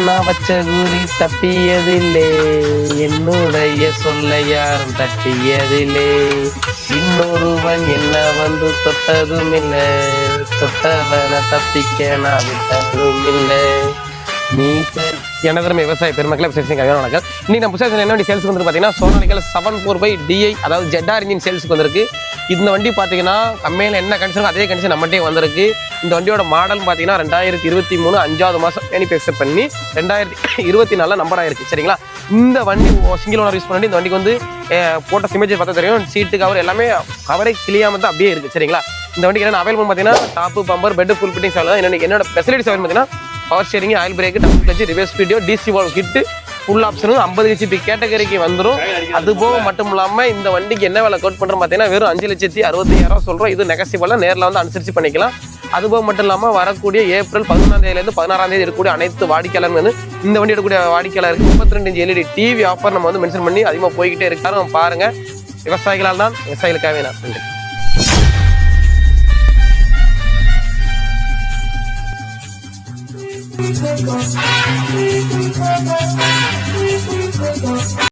நான் வச்ச கூறி தப்பியதில்லே, என்னுடைய சொல்ல யாரும் தட்டியதில்லே. இன்னொருவன் என்ன வந்து தொட்டதும் இல்லை, தொட்டவனை தப்பிக்க நான் விட்டதும் இல்லை. நீ எனதரமை விவசாய பெருமக்களை வணக்கம். இன்னைக்கு நம்ம புதுசாக என்ன வண்டி சேல்ஸுக்கு வந்து பார்த்தீங்கன்னா சோனாலிக்கல் 74/DI அதாவது ஜெட்டார் இன்ஜின் சேல்ஸுக்கு வந்திருக்கு. இந்த வண்டி பார்த்தீங்கன்னா கம்மியில் என்ன கண்டிஷன் அதே கண்டிஷன் நம்மகிட்டே வந்திருக்கு. இந்த வண்டியோட மாடல் பார்த்தீங்கன்னா 2023 5வது மாதம் மேனுஃபேக்சர் பண்ணி 2024 நம்பர் ஆயிருக்கு. சரிங்களா? இந்த வண்டி சிங்கிள் ஓனர் யூஸ் பண்ணி இந்த வண்டிக்கு வந்து போட்ட சிமேஜ் பார்த்தா தெரியும். சீட்டு கவர் எல்லாமே கவரை கிளியாமல் தான் அப்படியே இருக்குது. சரிங்களா? இந்த வண்டிக்கு என்ன அவைலபிள் பார்த்தீங்கன்னா top bumper bed full fittings ஆகலாம். என்னோட ஃபெசிலிட்டிஸ் அவைலபிள் பார்த்தீங்கன்னா power steering, oil brake, double clutch, reverse video, DC valve kit, full ஆப்ஷனும் 50 HP கேட்டகரிக்கு வந்துடும். அது போக மட்டும் இல்லாமல் இந்த வண்டிக்கு என்ன விலை கோட் பண்ணுறோம் பார்த்தீங்கன்னா வெறும் 5,65,000 சொல்கிறோம். இது நெகசிபிளாக நேரில் வந்து அனுசரித்து பண்ணிக்கலாம். அதுபோக மட்டும் இல்லாமல் வரக்கூடிய ஏப்ரல் 11ஆம் தேதியிலேருந்து 16ஆம் தேதி இருக்கக்கூடிய அனைத்து வாடிக்கையாளர்கள் வந்து இந்த வண்டி எடுக்கக்கூடிய வாடிக்கையாளருக்கு 32 இன்ச் LED டிவி ஆஃபர் நம்ம வந்து மென்ஷன் பண்ணி அதிகமாக போய்கிட்டே இருக்காரு. பாருங்கள், விவசாயிகளால் தான் விவசாயிகளுக்காகவே நான் நன்றி.